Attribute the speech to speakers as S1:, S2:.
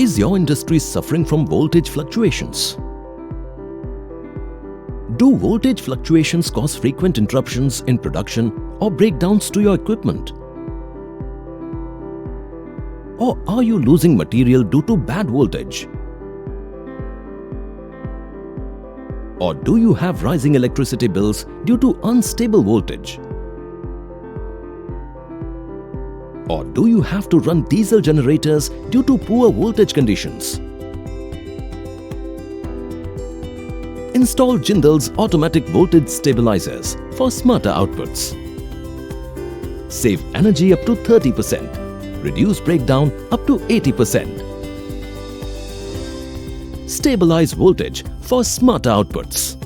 S1: Is your industry suffering from voltage fluctuations? Do voltage fluctuations cause frequent interruptions in production or breakdowns to your equipment? Or are you losing material due to bad voltage? Or do you have rising electricity bills due to unstable voltage? Or do you have to run diesel generators due to poor voltage conditions? Install JINDAL'S automatic voltage stabilizers for smarter outputs. Save energy up to 30%. Reduce breakdown up to 80%. Stabilize voltage for smarter outputs.